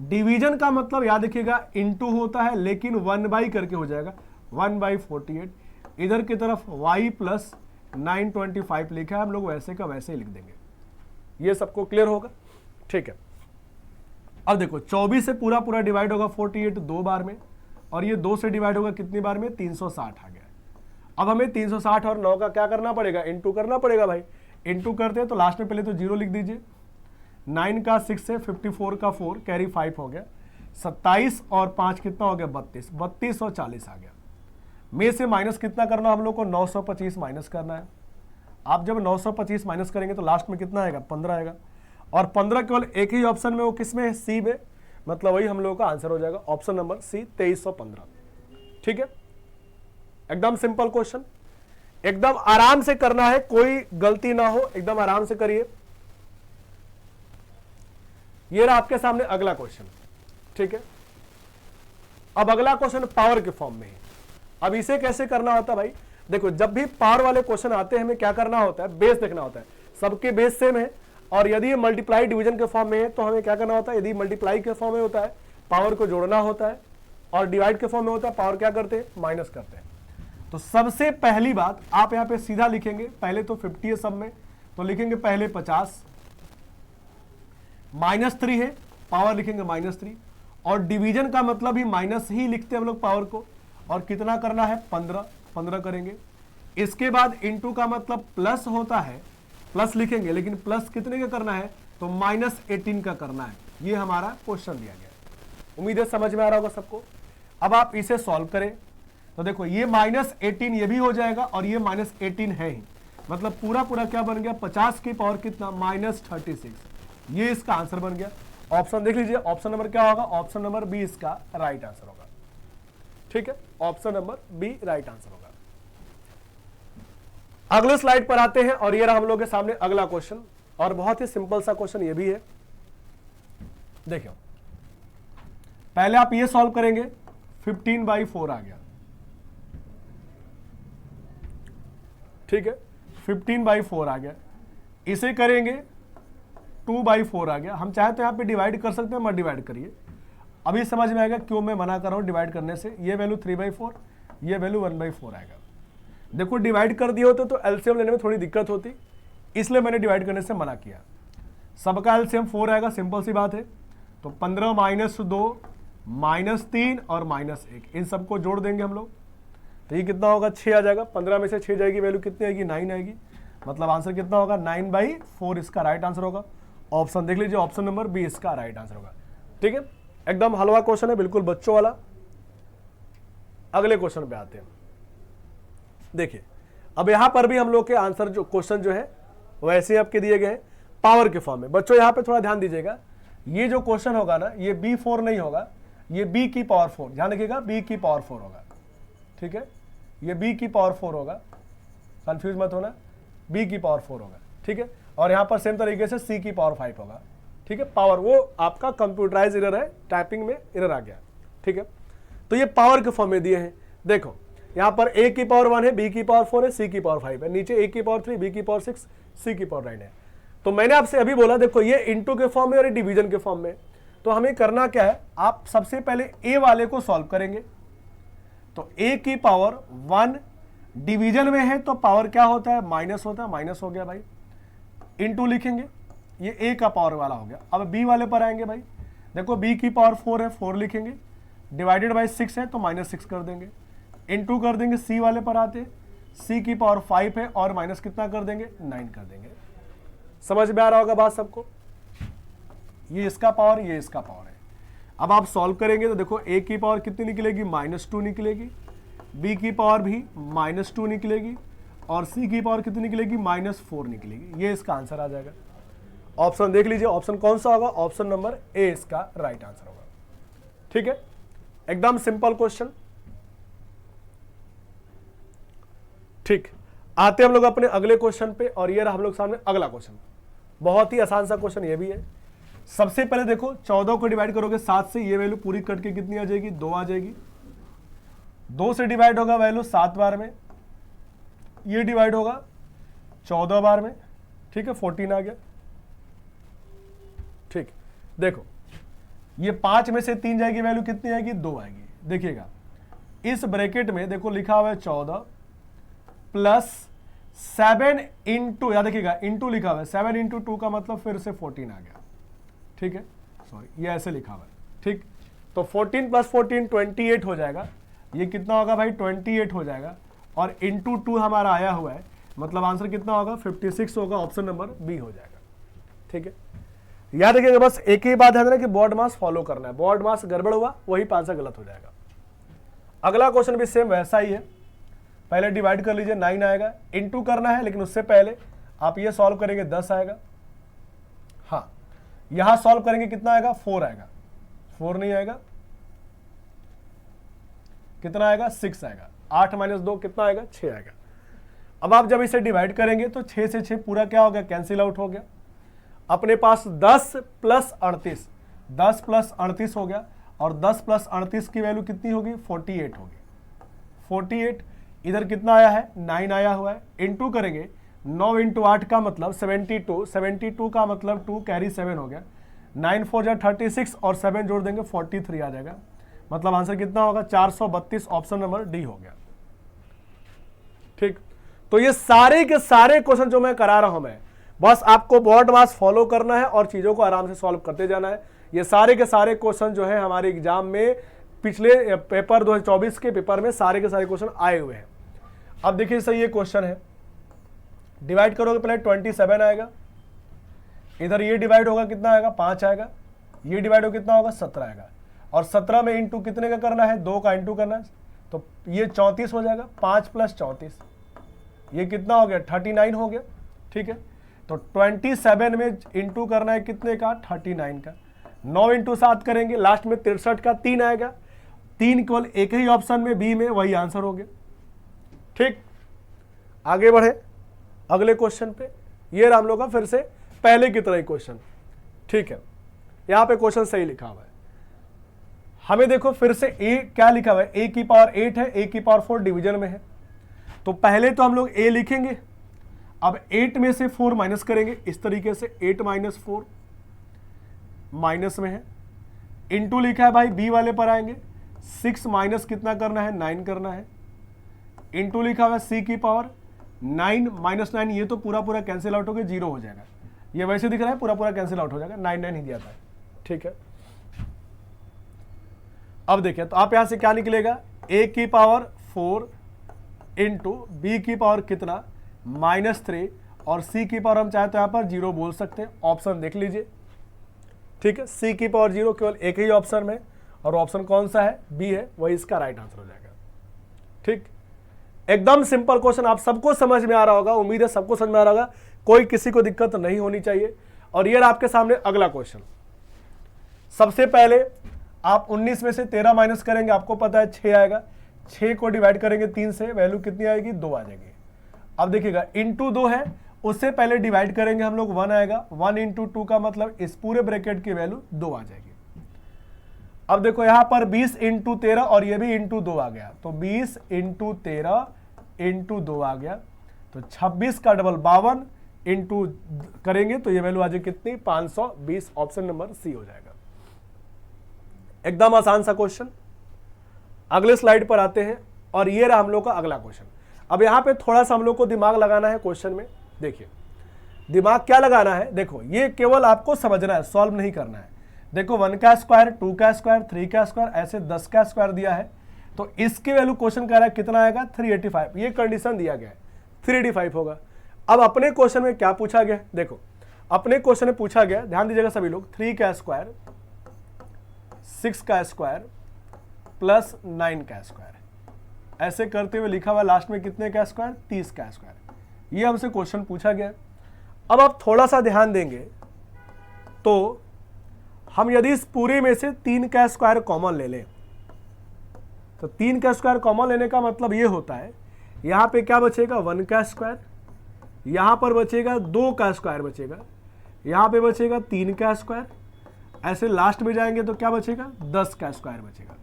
डिवीजन का मतलब याद रखिएगा इंटू होता है, लेकिन 1 करके हो जाएगा 1/48। इधर की तरफ y प्लस 925 लिखा है, हम लोग वैसे का वैसे ही लिख देंगे। ये सबको क्लियर होगा। ठीक है, अब देखो 24 से पूरा पूरा डिवाइड होगा 48 2 बार में, और ये 2 से डिवाइड होगा कितनी बार में, 360 आ गया। अब हमें 360 और 9 का क्या करना पड़ेगा, इंटू करना पड़ेगा भाई। इंटू करते हैं तो लास्ट में पहले तो 0 लिख दीजिए। 9 का 6 से 54 का 4 कैरी 5 हो गया, 27 और 5 कितना हो गया 32, 32 और 40 आ गया। में से माइनस कितना करना हम लोग को, 925 माइनस करना है। आप जब 925 माइनस करेंगे तो लास्ट में कितना आएगा, 15 आएगा, और 15 केवल एक ही ऑप्शन में, वो किस में है, सी में, मतलब वही हम लोगों का आंसर हो जाएगा ऑप्शन नंबर सी 2315। ठीक है, एकदम सिंपल क्वेश्चन, एकदम आराम से करना है, कोई गलती ना हो, एकदम आराम से करिए। ये रहा आपके सामने अगला क्वेश्चन। ठीक है, अब अगला क्वेश्चन पावर के फॉर्म में है। अब इसे कैसे करना होता है भाई, देखो जब भी पावर वाले क्वेश्चन आते हैं हमें क्या करना होता है, बेस देखना होता है। सबके बेस सेम है, और यदि ये मल्टीप्लाई डिवीजन के फॉर्म में है तो हमें क्या करना होता है, यदि मल्टीप्लाई के फॉर्म में होता है पावर को जोड़ना होता है, और डिवाइड के फॉर्म में होता है पावर क्या करते हैं, माइनस करते हैं। तो सबसे पहली बात आप यहां पे सीधा लिखेंगे, पहले तो 50 है सब में, तो लिखेंगे पहले 50, -3 है, पावर लिखेंगे -3, और डिवीजन का मतलब ही माइनस ही लिखते हैं हम लोग पावर को, और कितना करना है 15 करेंगे। इसके बाद इंटू का मतलब प्लस होता है, प्लस लिखेंगे, लेकिन प्लस कितने का करना है, तो -18 का करना है। ये हमारा क्वेश्चन दिया गया है। उम्मीद है समझ में आ रहा होगा सबको। अब आप इसे सॉल्व करें तो देखो ये -18 ये भी हो जाएगा, और ये -18 है ही, मतलब पूरा पूरा क्या बन गया, 50 की पावर कितना, -36। ये इसका आंसर बन गया। ऑप्शन देख लीजिए, ऑप्शन नंबर क्या होगा, ऑप्शन नंबर बी इसका राइट आंसर होगा। ठीक है, option number B right answer होगा। अगले स्लाइड पर आते हैं, और ये रहा हम लोग के सामने अगला क्वेश्चन, और बहुत ही सिंपल सा क्वेश्चन ये भी है। देखिए पहले आप ये सॉल्व करेंगे, 15/4 आ गया। ठीक है, 15/4 आ गया। इसे करेंगे 2/4 आ गया। हम चाहे तो यहाँ पे डिवाइड कर सकते हैं, मत डिवाइड करिए, अभी समझ में आएगा क्यों मैं मना कर रहा हूँ डिवाइड करने से। ये वैल्यू 3/4, ये वैल्यू 1/4 आएगा। देखो डिवाइड कर दिए होते तो एलसीएम लेने में थोड़ी दिक्कत होती, इसलिए मैंने डिवाइड करने से मना किया। सबका एलसीएम 4 आएगा, सिंपल सी बात है। तो 15 - 2 -3 और -1, इन सबको जोड़ देंगे हम लोग, तो ये कितना होगा, 6 आ जाएगा। 15 में से 6 जाएगी, वैल्यू कितनी आएगी, 9 आएगी, मतलब आंसर कितना होगा, 9/4 इसका राइट आंसर होगा। ऑप्शन देख लीजिए, ऑप्शन नंबर बी इसका राइट आंसर होगा। ठीक है, एकदम हलवा क्वेश्चन है, बिल्कुल बच्चों वाला। अगले क्वेश्चन पे आते हैं। देखिए अब यहां पर भी हम लोग के आंसर जो क्वेश्चन जो है वैसे आपके दिए गए हैं पावर के फॉर्म में। बच्चों यहां पे थोड़ा ध्यान दीजिएगा, ये जो क्वेश्चन होगा ना, ये B4 नहीं होगा, ये B की पावर 4, ध्यान रखिएगा, B की पावर 4 होगा। ठीक है, ये B की पावर 4 होगा, कंफ्यूज मत होना, B की पावर 4 होगा। ठीक है, और यहां पर सेम तरीके से C की पावर 5 होगा। ठीक है, पावर वो आपका कंप्यूटराइज एरर है, टाइपिंग में एरर आ गया। ठीक है, तो ये पावर के फॉर्म में दिए हैं। देखो यहां पर A की पावर 1 है, B की पावर 4 है, C की पावर 5 है, नीचे A की पावर 3, B की पावर 6, C की पावर 9 है। तो मैंने आपसे अभी बोला देखो ये इंटू के फॉर्म में और ये डिवीजन के फॉर्म में, तो तो हमें करना क्या है, आप सबसे पहले ए वाले को सॉल्व करेंगे। तो ए की पावर 1 डिवीजन में है तो पावर क्या होता है, माइनस होता है, माइनस हो गया भाई, इनटू लिखेंगे, ये ए का पावर वाला हो गया। अब बी वाले पर आएंगे भाई, देखो बी की पावर 4 है, 4 लिखेंगे, डिवाइडेड बाई 6 है तो -6 कर देंगे, इनटू कर देंगे। सी वाले पर आते, सी की पावर 5 है और माइनस कितना कर देंगे, 9 कर देंगे। समझ में आ रहा होगा बात सबको, ये इसका पावर, ये इसका पावर है। अब आप सॉल्व करेंगे तो देखो ए की पावर कितनी निकलेगी, -2 निकलेगी, बी की पावर भी -2 निकलेगी और सी की पावर कितनी निकलेगी, -4 निकलेगी। ये इसका आंसर आ जाएगा। ऑप्शन देख लीजिए, ऑप्शन कौन सा होगा, ऑप्शन नंबर ए इसका राइट आंसर होगा। ठीक है, एकदम सिंपल क्वेश्चन। ठीक, आते हम लोग अपने अगले क्वेश्चन पे, और ये रहा हम लोग सामने अगला क्वेश्चन। बहुत ही आसान सा क्वेश्चन ये भी है। सबसे पहले देखो 14 को डिवाइड करोगे 7 से, ये वैल्यू पूरी कट के कितनी आ जाएगी, 2 आ जाएगी। 2 से डिवाइड होगा वैल्यू 7 बार में, ये डिवाइड होगा 14 बार में। ठीक है, 14 आ गया। ठीक, देखो ये 5 में से 3 जाएगी, वैल्यू कितनी आएगी, 2 आएगी। देखिएगा इस ब्रैकेट में देखो लिखा हुआ है 14 प्लस 7 इंटू, याद देखिएगा इंटू लिखा हुआ है, 7 इंटू 2 का मतलब फिर से 14 आ गया। ठीक है, सॉरी ये ऐसे लिखा हुआ है। ठीक, तो 14 प्लस 14 28 हो जाएगा। ये कितना होगा भाई, 28 हो जाएगा, और इंटू 2 हमारा आया हुआ है, मतलब आंसर कितना होगा, 56 होगा। ऑप्शन नंबर बी हो जाएगा। ठीक है, याद रखिएगा, बस एक ही बात है ना कि बोर्ड मास फॉलो करना है। बोर्ड मास गड़बड़ हुआ वही आंसर गलत हो जाएगा। अगला क्वेश्चन भी सेम वैसा ही है। पहले डिवाइड कर लीजिए, 9 आएगा, इंटू करना है, लेकिन उससे पहले आप ये सॉल्व करेंगे 10 आएगा। हाँ, यहां सॉल्व करेंगे कितना आएगा, 4 आएगा, 4 नहीं आएगा, कितना आएगा, 6 आएगा। 8 - 2 कितना आएगा, 6 आएगा। अब आप जब इसे डिवाइड करेंगे तो 6 से 6 पूरा क्या हो गया, कैंसिल आउट हो गया। अपने पास 10 प्लस 38, 10 प्लस 38 हो गया, और 10 प्लस 38 की वैल्यू कितनी होगी, 48 होगी। 48 इधर कितना आया है, 9 आया हुआ है, इंटू करेंगे 9 इंटू 8 का मतलब 72, 72 का मतलब 2 कैरी 7 हो गया, 9 4 जा 36 और 7 जोड़ देंगे 43 आ जाएगा। मतलब आंसर कितना होगा, 432। ऑप्शन नंबर डी हो गया। ठीक, तो ये सारे के सारे क्वेश्चन जो मैं करा रहा हूं, मैं बस आपको बोर्ड मास फॉलो करना है और चीजों को आराम से सॉल्व करते जाना है। ये सारे के सारे क्वेश्चन जो है हमारे एग्जाम में पिछले पेपर 2024 के पेपर में सारे के सारे क्वेश्चन आए हुए हैं। अब देखिए सही ये क्वेश्चन है, डिवाइड करोगे पहले 27 आएगा, इधर ये डिवाइड होगा कितना आएगा, 5 आएगा, ये डिवाइड होगा कितना होगा, 17 आएगा, और 17 में इंटू कितने का करना है, 2 का इंटू करना है, तो ये 34 हो जाएगा। 5 प्लस 34 ये कितना हो गया, 39 हो गया। ठीक है, तो 27 में इंटू करना है कितने का, 39 का। 9 इंटू 7 करेंगे, लास्ट में 63 का 3 आएगा। 3 केवल एक ही ऑप्शन में, बी में, वही आंसर हो गया। ठीक, आगे बढ़े अगले क्वेश्चन पे। ये राम लोग का फिर से पहले की तरह ही क्वेश्चन। ठीक है, यहां पे क्वेश्चन सही लिखा हुआ है। हमें देखो फिर से ए क्या लिखा हुआ है, ए की पावर 8 है, ए की पावर 4 डिवीजन में है। तो पहले तो हम लोग ए लिखेंगे, अब 8 में से 4 माइनस करेंगे इस तरीके से, 8 - 4 माइनस में है, इंटू लिखा है भाई। बी वाले पर आएंगे, 6 माइनस कितना करना है, 9 करना है, इंटू लिखा हुआ है। सी की पावर 9 - 9, ये तो पूरा पूरा कैंसिल आउट होकर 0 हो जाएगा। ये वैसे दिख रहा है पूरा पूरा कैंसिल आउट हो जाएगा, 9 9 ही दिया था। ठीक है, अब देखिए तो आप यहां से क्या निकलेगा, ए की पावर 4 इंटू बी की पावर कितना, -3, और सी की पावर हम चाहे तो यहां पर 0 बोल सकते हैं। ऑप्शन देख लीजिए। ठीक है, सी की पावर 0 केवल एक ही ऑप्शन में, और ऑप्शन कौन सा है, बी है, वही इसका राइट आंसर हो जाएगा। ठीक, एकदम सिंपल क्वेश्चन, आप सबको समझ में आ रहा होगा, उम्मीद है सबको समझ में आ रहा होगा, कोई किसी को दिक्कत नहीं होनी चाहिए। और ये आपके सामने अगला क्वेश्चन। सबसे पहले आप 19 में से 13 माइनस करेंगे, आपको पता है 6 आएगा। 6 को डिवाइड करेंगे 3 से, वैल्यू कितनी आएगी, 2 आ जाएगी। अब देखिएगा इंटू 2 है, उससे पहले डिवाइड करेंगे हम लोग 1 आएगा। 1 इंटू 2 का मतलब इस पूरे ब्रैकेट की वैल्यू 2 आ जाएगी। अब देखो यहां पर 20 इंटू 13 और ये भी इंटू 2 आ गया, तो 20 इंटू 13 इंटू 2 आ गया, तो 26 का डबल 52 इंटू करेंगे तो ये वैल्यू आ जाएगी कितनी, 520। ऑप्शन नंबर सी हो जाएगा। एकदम आसान सा क्वेश्चन। अगले स्लाइड पर आते हैं और ये रहा हम लोग का अगला क्वेश्चन। अब यहां पे थोड़ा सा हम लोग को दिमाग लगाना है क्वेश्चन में। देखिए दिमाग क्या लगाना है, देखो ये केवल आपको समझना है, सॉल्व नहीं करना है। देखो 1 का स्क्वायर, 2 का स्क्वायर, 3 का स्क्वायर, ऐसे 10 का स्क्वायर दिया है, तो इसकी वैल्यू क्वेश्चन कह रहा है कितना आएगा 385। ये कंडीशन दिया गया है 385 होगा। अब अपने क्वेश्चन में क्या पूछा गया, देखो अपने क्वेश्चन में पूछा गया, ध्यान दीजिएगा सभी लोग, 3 का स्क्वायर, 6 का स्क्वायर प्लस 9 का स्क्वायर, ऐसे करते हुए लिखा हुआ लास्ट में कितने का स्क्वायर, 30 का स्क्वायर। ये हमसे क्वेश्चन पूछा गया। अब आप थोड़ा सा ध्यान देंगे तो हम यदि इस पूरे में से 3 का स्क्वायर कॉमन ले लें, तो 3 का स्क्वायर कॉमन लेने का मतलब ये होता है यहां पे क्या बचेगा 1 का स्क्वायर, यहां पर बचेगा 2 का स्क्वायर बचेगा, यहां पे बचेगा 3 का स्क्वायर, ऐसे लास्ट में जाएंगे तो क्या बचेगा 10 का स्क्वायर बचेगा।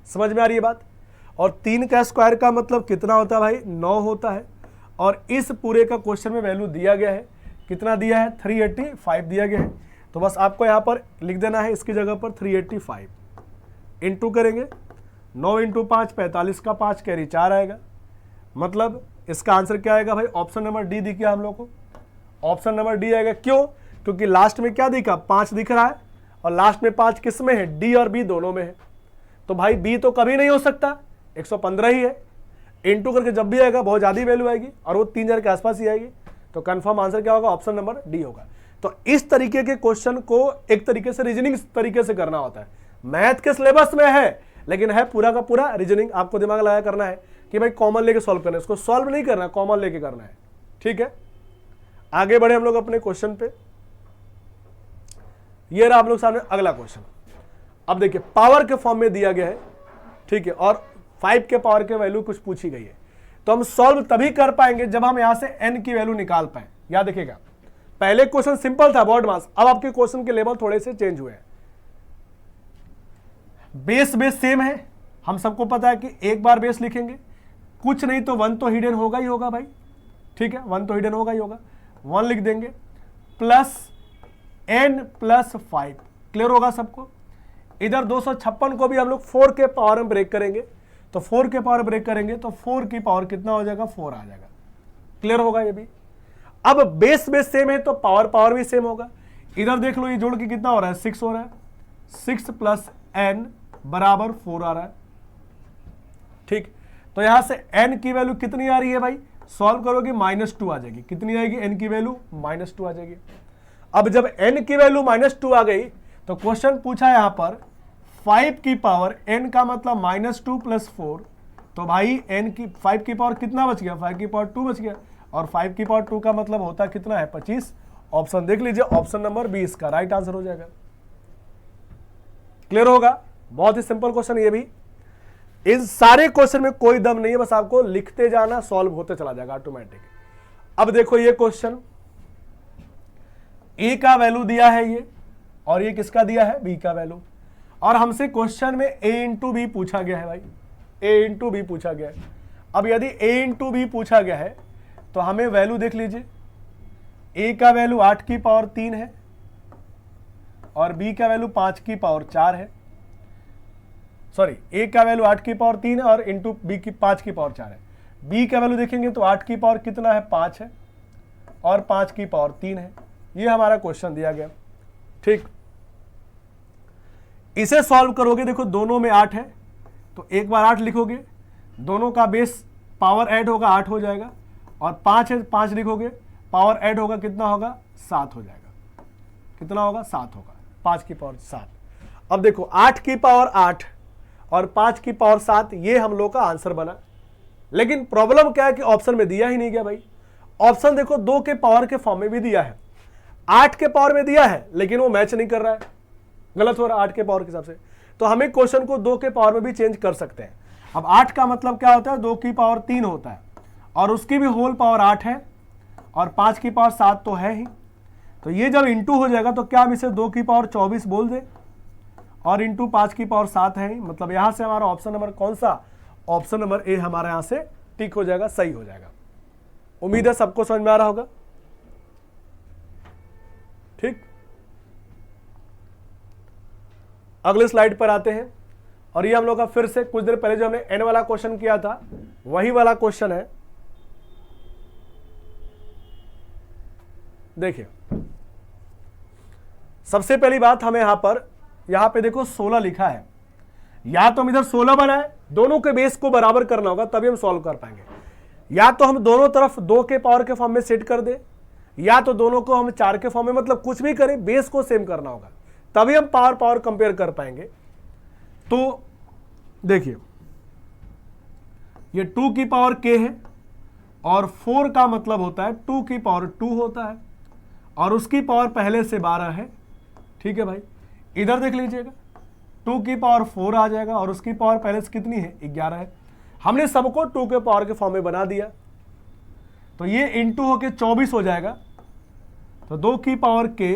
समझ में आ रही है बात। और 3 का स्क्वायर का मतलब कितना होता है भाई 9 होता है। और इस पूरे का क्वेश्चन में वैल्यू दिया गया है, कितना दिया है 385 दिया गया है। तो बस आपको यहां पर लिख देना है इसकी जगह पर 385 इंटू करेंगे 9 इंटू 5 45 का 5 कैरी 4 आएगा। मतलब इसका आंसर क्या आएगा भाई, ऑप्शन नंबर डी दिख गया हम लोग को, ऑप्शन नंबर डी आएगा। क्यों, क्योंकि लास्ट में क्या दिखा 5 दिख रहा है और लास्ट में 5 किस में है, डी और बी दोनों में है। तो भाई बी तो कभी नहीं हो सकता, 115 ही है। इंटू करके जब भी आएगा बहुत ज़्यादा वैल्यू आएगी और वो 3000 के आसपास ही आएगी। तो कंफर्म आंसर क्या होगा, ऑप्शन नंबर डी होगा। तो इस तरीके के क्वेश्चन को एक तरीके से रीजनिंग तरीके से करना होता है। मैथ के सिलेबस में है लेकिन है पूरा का पूरा रीजनिंग, आपको दिमाग लगा करना है कि भाई कॉमन लेके सॉल्व करना है, इसको सॉल्व नहीं करना, कॉमन लेके करना है। ठीक है, आगे बढ़े हम लोग अपने क्वेश्चन पे। ये रहा आप लोग सामने अगला क्वेश्चन। अब देखिए पावर के फॉर्म में दिया गया है, ठीक है, और 5 के पावर के वैल्यू कुछ पूछी गई है। तो हम सॉल्व तभी कर पाएंगे जब हम यहां से n की वैल्यू निकाल पाए। याद रखिएगा पहले क्वेश्चन सिंपल था बोर्ड मास, अब आपके क्वेश्चन के लेवल थोड़े से चेंज हुए हैं। बेस सेम है, हम सबको पता है कि एक बार बेस लिखेंगे, कुछ नहीं तो 1 तो हिडन होगा ही होगा भाई। ठीक है, 1 तो हिडन होगा ही होगा, 1 लिख देंगे प्लस n प्लस 5। क्लियर होगा सबको। इधर 256 को भी हम लोग 4 के पावर में ब्रेक करेंगे, तो 4 के पावर ब्रेक करेंगे तो 4 की पावर कितना हो जाएगा 4 आ जाएगा। क्लियर होगा ये भी। अब बेस सेम है तो पावर भी सेम होगा। इधर देख लो ये जोड़ के कितना हो रहा है 6 हो रहा है, 6 प्लस n बराबर 4 आ रहा है। ठीक, तो यहां से n की वैल्यू कितनी आ रही है भाई, सॉल्व करोगे -2 आ जाएगी। कितनी आएगी n की वैल्यू -2 आ जाएगी। अब जब n की वैल्यू -2 आ गई तो क्वेश्चन पूछा यहां पर 5 की पावर n का मतलब -2 प्लस 4, तो भाई n की 5 की पावर कितना बच गया, 5 की पावर 2 बच गया, और 5 की पावर 2 का मतलब होता कितना है 25। ऑप्शन देख लीजिए, ऑप्शन नंबर 20 का राइट आंसर हो जाएगा। क्लियर होगा, बहुत ही सिंपल क्वेश्चन ये भी। इन सारे क्वेश्चन में कोई दम नहीं है, बस आपको लिखते जाना, सॉल्व होते चला जाएगा ऑटोमेटिक। अब देखो ये क्वेश्चन ए का वैल्यू दिया है ये, और ये किसका दिया है बी का वैल्यू, और हमसे क्वेश्चन में a इंटू बी पूछा गया है भाई, a इंटू बी पूछा गया है। अब यदि a इंटू बी पूछा गया है तो हमें वैल्यू देख लीजिए, a का वैल्यू 8 की पावर 3 है और b का वैल्यू 5 की पावर 4 है। सॉरी, a का वैल्यू 8 की पावर 3 है और इंटू b की 5 की पावर 4 है। b का वैल्यू देखेंगे तो 8 की पावर कितना है 5 है और 5 की पावर 3 है। ये हमारा क्वेश्चन दिया गया। ठीक, इसे सॉल्व करोगे, देखो दोनों में 8 है तो एक बार 8 लिखोगे, दोनों का बेस पावर ऐड होगा 8 हो जाएगा, और 5 है 5 लिखोगे, पावर ऐड होगा कितना होगा 7 हो जाएगा। कितना होगा 7 होगा, 5 की पावर 7। अब देखो 8 की पावर 8 और 5 की पावर 7, ये हम लोग का आंसर बना। लेकिन प्रॉब्लम क्या है कि ऑप्शन में दिया ही नहीं गया भाई। ऑप्शन देखो 2 के पावर के फॉर्म में भी दिया है, 8 के पावर में दिया है लेकिन वो मैच नहीं कर रहा है, गलत हो रहा है 8 के पावर के हिसाब से। तो हमें क्वेश्चन को 2 के पावर में भी चेंज कर सकते हैं। अब 8 का मतलब क्या होता है, 2 की पावर 3 होता है और उसकी भी होल पावर 8 है और 5 की पावर 7 तो है ही। तो ये जब इंटू हो जाएगा तो क्या हम इसे 2 की पावर 24 बोल दें, और इंटू 5 की पावर 7 है ही। मतलब यहां से हमारा ऑप्शन नंबर कौन सा, ऑप्शन नंबर ए हमारे यहां से टिक हो जाएगा, सही हो जाएगा। उम्मीद है सबको समझ में आ रहा होगा। ठीक, अगले स्लाइड पर आते हैं और ये हम लोग का फिर से कुछ देर पहले जो हमने n वाला क्वेश्चन किया था वही वाला क्वेश्चन है। देखिए सबसे पहली बात हमें यहां पे देखो 16 लिखा है, या तो हम इधर 16 बनाए, दोनों के बेस को बराबर करना होगा तभी हम सॉल्व कर पाएंगे, या तो हम दोनों तरफ 2 के पावर के फॉर्म में सेट कर दे, या तो दोनों को हम 4 के फॉर्म में, मतलब कुछ भी करें बेस को सेम करना होगा तभी हम पावर कंपेयर कर पाएंगे। तो देखिए ये 2 की पावर k है और 4 का मतलब होता है 2 की पावर 2 होता है और उसकी पावर पहले से 12 है। ठीक है भाई, इधर देख लीजिएगा 2 की पावर 4 आ जाएगा और उसकी पावर पहले से कितनी है 11 है। हमने सबको 2 के पावर के फॉर्म में बना दिया तो ये इंटू होके 24 हो जाएगा। तो 2 की पावर k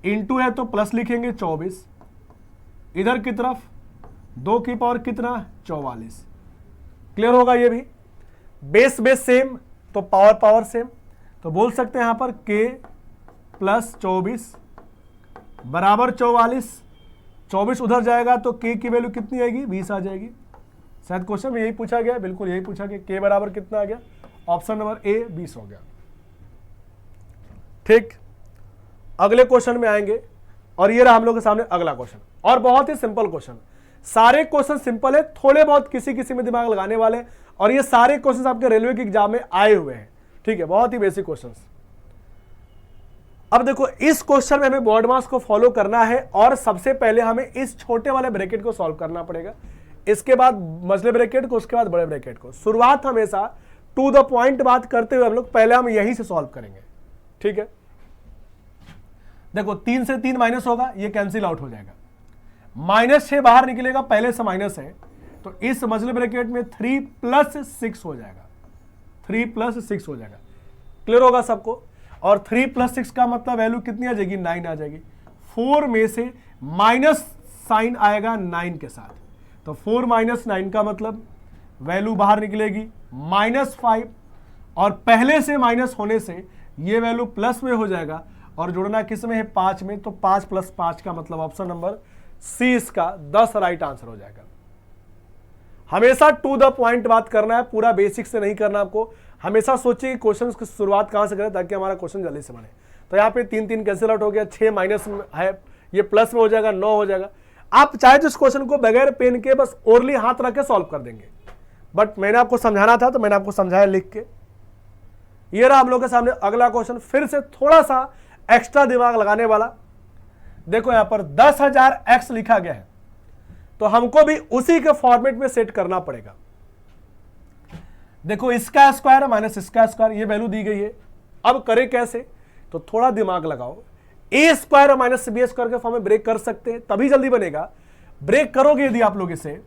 इंटू है तो प्लस लिखेंगे 24, इधर की तरफ 2 की पावर कितना 44। क्लियर होगा ये भी, बेस सेम तो पावर सेम, तो बोल सकते हैं यहां पर k प्लस 24 बराबर 44। 24 उधर जाएगा तो k की वैल्यू कितनी आएगी 20 आ जाएगी। शायद क्वेश्चन में यही पूछा गया, बिल्कुल यही पूछा गया, k बराबर कितना आ गया, ऑप्शन नंबर ए 20 हो गया। ठीक, अगले क्वेश्चन में आएंगे और ये रहा हम लोग के सामने अगला क्वेश्चन, और बहुत ही सिंपल क्वेश्चन। सारे क्वेश्चन सिंपल है, थोड़े बहुत किसी में दिमाग लगाने वाले, और ये सारे क्वेश्चन आपके रेलवे के एग्जाम में आए हुए हैं। ठीक है, बहुत ही बेसिक क्वेश्चन। अब देखो इस क्वेश्चन में हमें बोर्ड मास को फॉलो करना है और सबसे पहले हमें इस छोटे वाले ब्रैकेट को सॉल्व करना पड़ेगा, इसके बाद मझले ब्रैकेट को, उसके बाद बड़े ब्रैकेट को। शुरुआत हमेशा टू द पॉइंट बात करते हुए हम लोग पहले हम यहीं से सॉल्व करेंगे। ठीक है, देखो 3 से 3 माइनस होगा, ये कैंसिल आउट हो जाएगा, -6 बाहर निकलेगा, पहले से माइनस है तो इस मझले ब्रैकेट में 3 + 6 हो जाएगा, 3 + 6 हो जाएगा। क्लियर होगा सबको, और 3 + 6 का मतलब वैल्यू कितनी आ जाएगी 9 आ जाएगी। 4 में से माइनस साइन आएगा 9 के साथ, तो 4 - 9 का मतलब वैल्यू बाहर निकलेगी -5, और पहले से माइनस होने से ये वैल्यू प्लस में हो जाएगा, और जुड़ना किस में है 5 में, तो 5 + 5 का मतलब ऑप्शन नंबर सी इसका 10 राइट आंसर हो जाएगा। हमेशा टू द पॉइंट बात करना है, पूरा बेसिक से नहीं करना आपको। हमेशा सोचिए कि क्वेश्चन की शुरुआत कहां से करें ताकि हमारा क्वेश्चन जल्दी से बने। तो यहाँ पे 3 कैंसिल आउट हो गया, 6 माइनस है, ये प्लस में हो जाएगा, 9 हो जाएगा। आप चाहे तो इस क्वेश्चन को बगैर पेन के बस ओरली हाथ रख के सॉल्व कर देंगे, बट मैंने आपको समझाना था तो मैंने आपको समझाया लिख के। ये रहा हम लोग के सामने अगला क्वेश्चन, फिर से थोड़ा सा एक्स्ट्रा दिमाग लगाने वाला। देखो यहां पर 10,000 x लिखा गया है, तो हमको भी उसी के फॉर्मेट में सेट करना पड़ेगा। देखो इसका स्क्वायर माइनस इसका स्क्वायर, ये वैल्यू दी गई है। अब करें कैसे, तो थोड़ा दिमाग लगाओ। a² माइनस b² के फॉर्म में ब्रेक कर सकते हैं, तभी जल्दी बनेगा। ब्रेक करोगे यदि आप लोग इसे,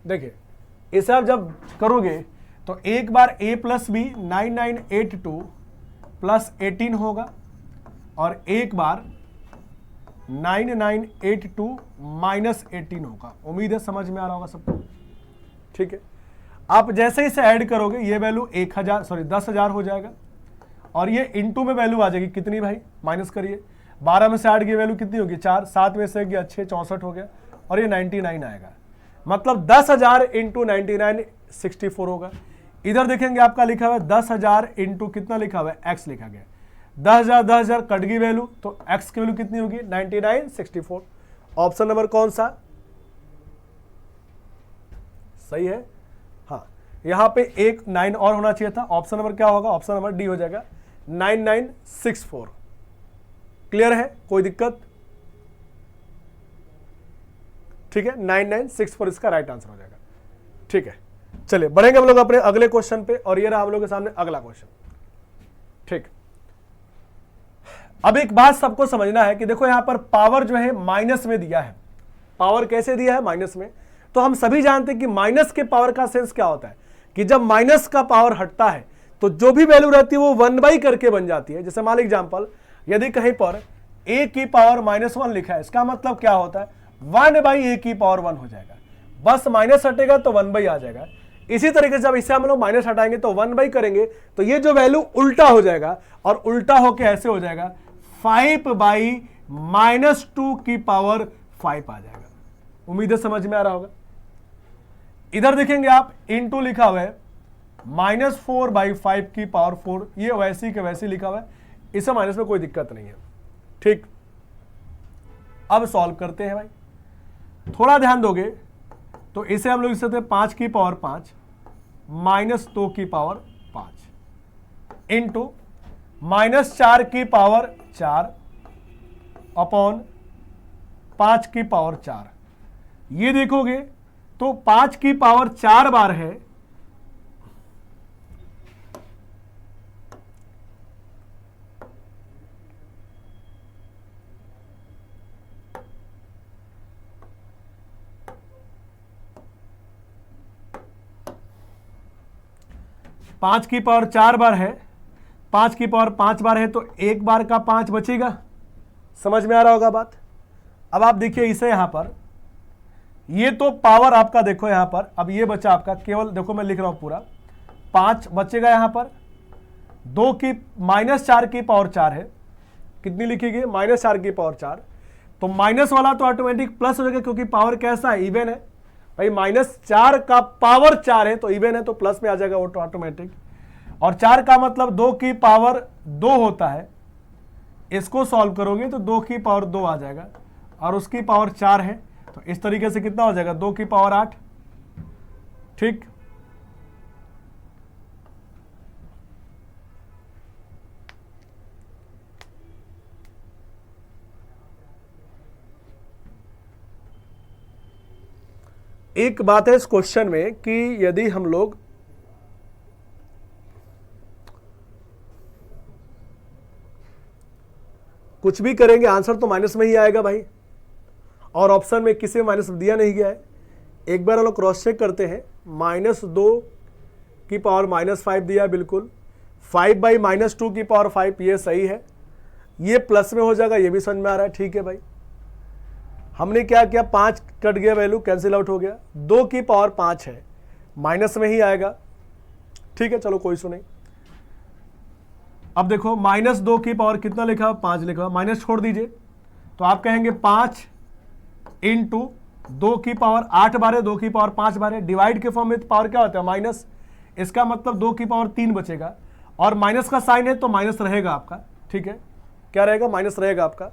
देखिए इसे आप जब करोगे तो एक बार a + b 9982 + 18 होगा, और एक बार 9982 - 18 होगा। उम्मीद है समझ में आ रहा होगा सबको। ठीक है, आप जैसे ही इसे ऐड करोगे ये वैल्यू 10,000 हो जाएगा, और ये इंटू में वैल्यू आ जाएगी कितनी भाई, माइनस करिए, 12 में से 8 की वैल्यू कितनी होगी 4, 7 में से गया 6, 64 हो गया, और ये 99 आएगा, मतलब 10,000 × 99 64 होगा। इधर देखेंगे आपका लिखा हुआ है 10,000 इंटू कितना लिखा हुआ है x लिखा गया, 10,000 कट गई वैल्यू, तो x की वैल्यू कितनी होगी 99 64। ऑप्शन नंबर कौन सा सही है, हाँ यहां पे एक 9 और होना चाहिए था। ऑप्शन नंबर क्या होगा, ऑप्शन नंबर डी हो जाएगा 9964। क्लियर है, कोई दिक्कत, ठीक है 9964 इसका राइट आंसर हो जाएगा। ठीक है, चलिए बढ़ेंगे हम लोग अपने अगले क्वेश्चन पे, और ये रहा हम लोग के सामने अगला क्वेश्चन। ठीक, अब एक बात सबको समझना है कि देखो यहां पर पावर जो है माइनस में दिया है। पावर कैसे दिया है, माइनस में। तो हम सभी जानते हैं कि माइनस के पावर का सेंस क्या होता है, कि जब माइनस का पावर हटता है तो जो भी वैल्यू रहती है वो 1/, करके बन जाती है। जैसे मान एग्जांपल, यदि कहीं पर a की पावर -1 लिखा है, इसका मतलब क्या होता है 1/a की पावर 1 हो जाएगा। बस माइनस हटेगा तो 1 आ जाएगा। इसी तरीके से जब इसे हम लोग माइनस हटाएंगे तो 1 करेंगे तो ये जो वैल्यू उल्टा हो जाएगा और उल्टा होके ऐसे हो जाएगा 5/-2 की पावर 5 आ जाएगा। उम्मीद है समझ में आ रहा होगा। इधर देखेंगे आप इनटू लिखा हुआ है -4/5 की पावर 4, ये वैसी के वैसी लिखा हुआ है, इसे माइनस में कोई दिक्कत नहीं है। ठीक, अब सॉल्व करते हैं भाई। थोड़ा ध्यान दोगे तो इसे हम लोग लिख सकते हैं 5 की पावर 5 -2 की पावर 5 इंटू -4 की पावर 4 अपॉन 5 की पावर 4। ये देखोगे तो 5 की पावर 4 बार है, पांच की पावर 4 बार है, 5 की पावर 5 बार है तो एक बार का 5 बचेगा। समझ में आ रहा होगा बात। अब आप देखिए इसे यहां पर, ये तो पावर आपका देखो यहां पर, अब ये बचा आपका केवल, देखो मैं लिख रहा हूं पूरा 5 बचेगा यहां पर, 2 की -4 की पावर 4 है, कितनी लिखेगी -4 की पावर 4, तो माइनस वाला तो ऑटोमेटिक प्लस हो जाएगा क्योंकि पावर कैसा है, इवन है भाई, -4 का पावर 4 है तो इवन है तो प्लस में आ जाएगा वो ऑटोमेटिक। और 4 का मतलब 2 की पावर 2 होता है, इसको सॉल्व करोगे तो 2 की पावर 2 आ जाएगा और उसकी पावर 4 है तो इस तरीके से कितना हो जाएगा 2 की पावर 8। ठीक, एक बात है इस क्वेश्चन में कि यदि हम लोग कुछ भी करेंगे आंसर तो माइनस में ही आएगा भाई, और ऑप्शन में किसी में माइनस दिया नहीं गया है। एक बार हम लोग क्रॉस चेक करते हैं, -2 की पावर -5 दिया है, बिल्कुल 5/-2 की पावर 5, ये सही है, ये प्लस में हो जाएगा, ये भी समझ में आ रहा है। ठीक है भाई, हमने क्या किया 5 कट गया, वैल्यू कैंसिल आउट हो गया, 2 की पावर 5 है, माइनस में ही आएगा। ठीक है, चलो कोई इशू नहीं। अब देखो -2 की पावर कितना लिखा हुआ 5 लिखा हुआ, माइनस छोड़ दीजिए तो आप कहेंगे 5 इंटू 2 की पावर 8 बार है, 2 की पावर 5 बार है, डिवाइड के फॉर्म में पावर क्या होता है माइनस, इसका मतलब 2 की पावर 3 बचेगा और माइनस का साइन है तो माइनस रहेगा आपका। ठीक है, क्या रहेगा माइनस रहेगा आपका।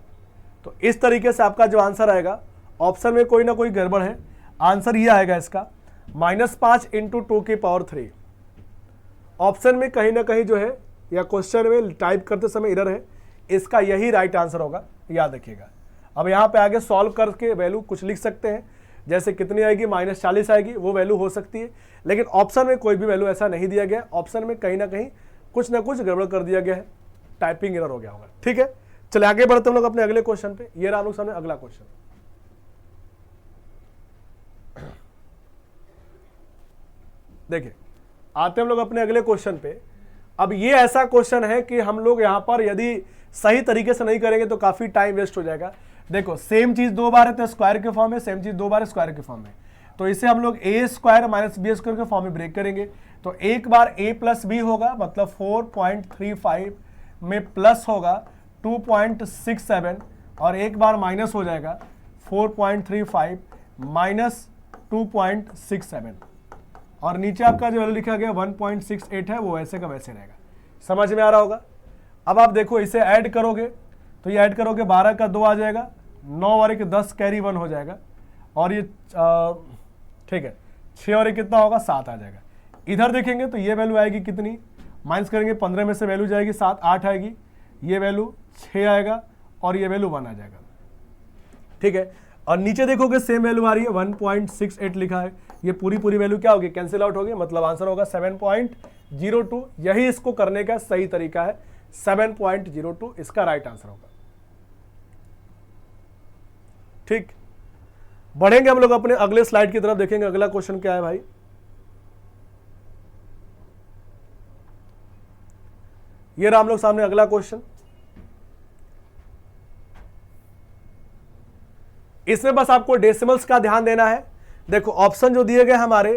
तो इस तरीके से आपका जो आंसर आएगा, ऑप्शन में कोई ना कोई गड़बड़ है, आंसर ये आएगा इसका -5 इंटू 2 की पावर 3। ऑप्शन में कहीं ना कहीं जो है या क्वेश्चन में टाइप करते समय एरर है, इसका यही राइट आंसर होगा, याद रखिएगा। अब यहाँ पे आगे सॉल्व करके वैल्यू कुछ लिख सकते हैं, जैसे कितनी आएगी -40 आएगी, वो वैल्यू हो सकती है, लेकिन ऑप्शन में कोई भी वैल्यू ऐसा नहीं दिया गया, ऑप्शन में कहीं ना कहीं कुछ ना कुछ गड़बड़ कर दिया गया है, टाइपिंग एरर हो गया होगा। ठीक है, चले आगे बढ़ते हम लोग अपने अगले क्वेश्चन पे। ये रहा हम लोग सामने अगला क्वेश्चन। देखिए आते हम लोग अपने अगले क्वेश्चन पे। अब ये ऐसा क्वेश्चन है कि हम लोग यहां पर यदि सही तरीके से नहीं करेंगे तो काफी टाइम वेस्ट हो जाएगा। देखो सेम चीज 2 बार है तो स्क्वायर के फॉर्म में, सेम चीज 2 बार स्क्वायर के फॉर्म में, तो इसे हम लोग a² - b² के फॉर्म में ब्रेक करेंगे। तो एक बार a + b होगा, मतलब 4.35 में प्लस होगा 2.67 और एक बार माइनस हो जाएगा 4.35 माइनस 2.67 और नीचे आपका जो वैल्यू लिखा गया 1.68 है, वो ऐसे का वैसे रहेगा। समझ में आ रहा होगा। अब आप देखो इसे ऐड करोगे तो ये ऐड करोगे 12 का 2 आ जाएगा, 9 और 1 10 कैरी 1 हो जाएगा और ये ठीक है 6 और 1 कितना होगा 7 आ जाएगा। इधर देखेंगे तो ये वैल्यू आएगी कितनी, माइनस करेंगे 15 में से वैल्यू जाएगी 7, 8 आएगी, ये वैल्यू 6 आएगा और ये वैल्यू 1 आ जाएगा। ठीक है, और नीचे देखोगे सेम वैल्यू आ रही है 1.68 लिखा है, ये पूरी वैल्यू क्या होगी कैंसिल आउट होगी, मतलब आंसर होगा 7.02। यही इसको करने का सही तरीका है, 7.02 इसका राइट आंसर होगा। ठीक, बढ़ेंगे हम लोग अपने अगले स्लाइड की तरफ, देखेंगे अगला क्वेश्चन क्या है भाई। ये रहा हम लोग सामने अगला क्वेश्चन। इसमें बस आपको डेसिमल्स का ध्यान देना है, देखो ऑप्शन जो दिए गए हमारे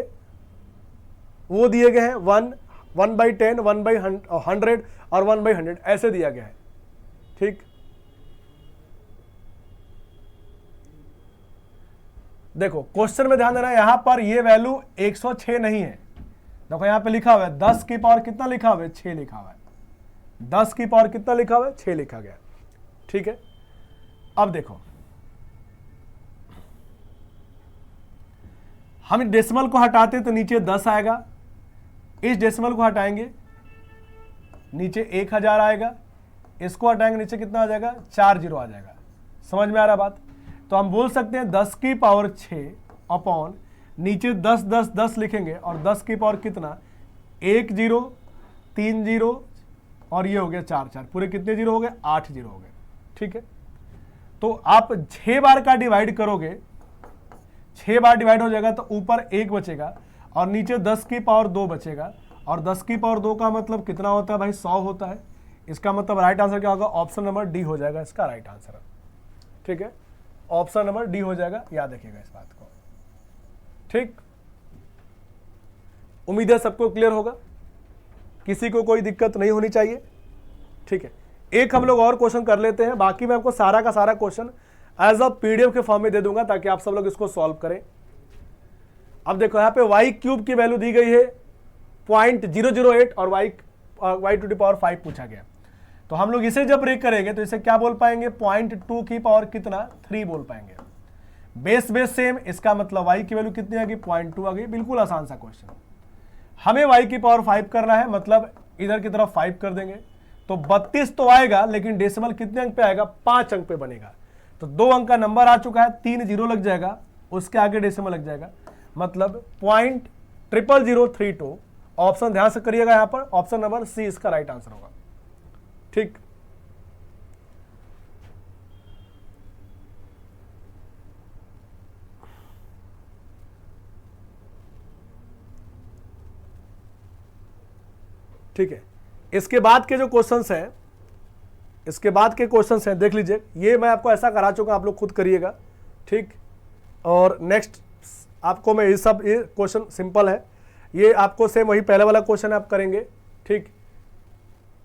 वो दिए गए हैं 1/10, 1/100 और 1/100 ऐसे दिया गया है। ठीक, देखो क्वेश्चन में ध्यान देना, यहां पर ये वैल्यू 106 नहीं है। देखो यहां पे लिखा हुआ है 10 की पावर कितना लिखा हुआ है, 6 लिखा हुआ है। 10 की पावर कितना लिखा हुआ है, 6 लिखा गया। ठीक है, अब देखो हम डेसिमल को हटाते तो नीचे 10 आएगा, इस डेसिमल को हटाएंगे नीचे 1000 आएगा, इसको हटाएंगे नीचे कितना आ जाएगा, 4 जीरो आ जाएगा। समझ में आ रहा बात? तो हम बोल सकते हैं 10 की पावर 6 अपॉन नीचे 10 10 10 लिखेंगे और 10 की पावर कितना, 1 0 3 0 और ये हो गया 4 4, पूरे कितने जीरो हो गए, 8 जीरो हो गए। ठीक है, तो आप 6 बार का डिवाइड करोगे, 6 बार डिवाइड हो जाएगा तो ऊपर 1 बचेगा और नीचे 10 की पावर 2 बचेगा, और 10 की पावर 2 का मतलब कितना होता है भाई, 100 होता है। इसका मतलब राइट आंसर क्या होगा, ऑप्शन नंबर डी हो जाएगा इसका राइट आंसर। ठीक है, ऑप्शन नंबर डी हो जाएगा, याद रखिएगा इस बात को। ठीक, उम्मीद है सबको क्लियर होगा, किसी को कोई दिक्कत नहीं होनी चाहिए। ठीक है, एक हम लोग और क्वेश्चन कर लेते हैं, बाकी मैं आपको सारा का सारा क्वेश्चन एज अ पीडीएफ के फॉर्म में दे दूंगा ताकि आप सब लोग इसको सॉल्व करें। अब देखो यहाँ पे वाई क्यूब की वैल्यू दी गई है 0.008 और वाई टू दी पावर 5 पूछा गया। तो हम लोग इसे जब ब्रेक करेंगे तो इसे क्या बोल पाएंगे, 0.2 की पावर कितना, 3 बोल पाएंगे। बेस बेस सेम, इसका मतलब वाई की वैल्यू कितनी आ गई, 0.2 आ गई। बिल्कुल आसान सा क्वेश्चन। हमें वाई की पावर 5 करना है, मतलब इधर की तरफ 5 कर देंगे तो 32 तो आएगा, लेकिन डेसिमल कितने अंक पे आएगा, 5 अंक पे बनेगा। तो 2 अंक का नंबर आ चुका है, 3 जीरो लग जाएगा, उसके आगे डेसिमल लग जाएगा, मतलब 0.00032। ऑप्शन ध्यान से करिएगा, यहां पर ऑप्शन नंबर सी इसका राइट आंसर होगा। ठीक, ठीक है, इसके बाद के जो क्वेश्चंस हैं, इसके बाद के क्वेश्चंस हैं देख लीजिए, ये मैं आपको ऐसा करा चुका, आप लोग खुद करिएगा। ठीक, और नेक्स्ट आपको मैं ये क्वेश्चन सिंपल है, ये आपको सेम वही पहले वाला क्वेश्चन आप करेंगे। ठीक,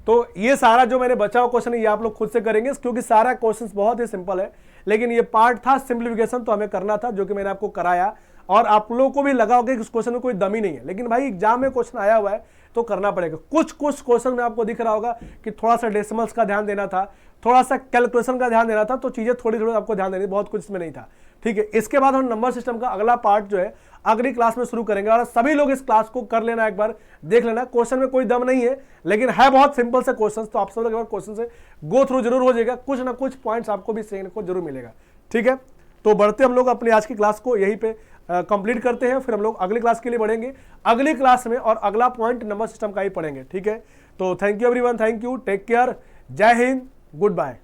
तो ये सारा जो मैंने बचा हुआ क्वेश्चन है ये आप लोग खुद से करेंगे, क्योंकि सारा क्वेश्चन बहुत ही सिंपल है, लेकिन ये पार्ट था सिंप्लीफिकेशन तो हमें करना था, जो कि मैंने आपको कराया। और आप लोगों को भी लगा होगा कि इस क्वेश्चन में कोई दम ही नहीं है, लेकिन भाई एग्जाम में क्वेश्चन आया हुआ है तो करना पड़ेगा। कुछ क्वेश्चन में आपको दिख रहा होगा कि थोड़ा सा डेसिमल्स का ध्यान देना था, थोड़ा सा कैलकुलेशन का ध्यान देना था, तो चीजें थोड़ी थोड़ी आपको ध्यान देनी, बहुत कुछ इसमें नहीं था। ठीक है, इसके बाद हम नंबर सिस्टम का अगला पार्ट जो है अगली क्लास में शुरू करेंगे, और सभी लोग इस क्लास को कर लेना, एक बार देख लेना। क्वेश्चन में कोई दम नहीं है, लेकिन है बहुत सिंपल से क्वेश्चन, तो आप सब लोग क्वेश्चन से गो थ्रू जरूर हो जाएगा, कुछ ना कुछ पॉइंट्स आपको भी सीखने को जरूर मिलेगा। ठीक है, तो बढ़ते हम लोग अपनी आज की क्लास को यहीं पे कंप्लीट करते हैं, फिर हम लोग अगली क्लास के लिए बढ़ेंगे अगली क्लास में, और अगला पॉइंट नंबर सिस्टम का ही पढ़ेंगे। ठीक है, तो thank you everyone, thank you, take care, जय हिंद, गुड बाय।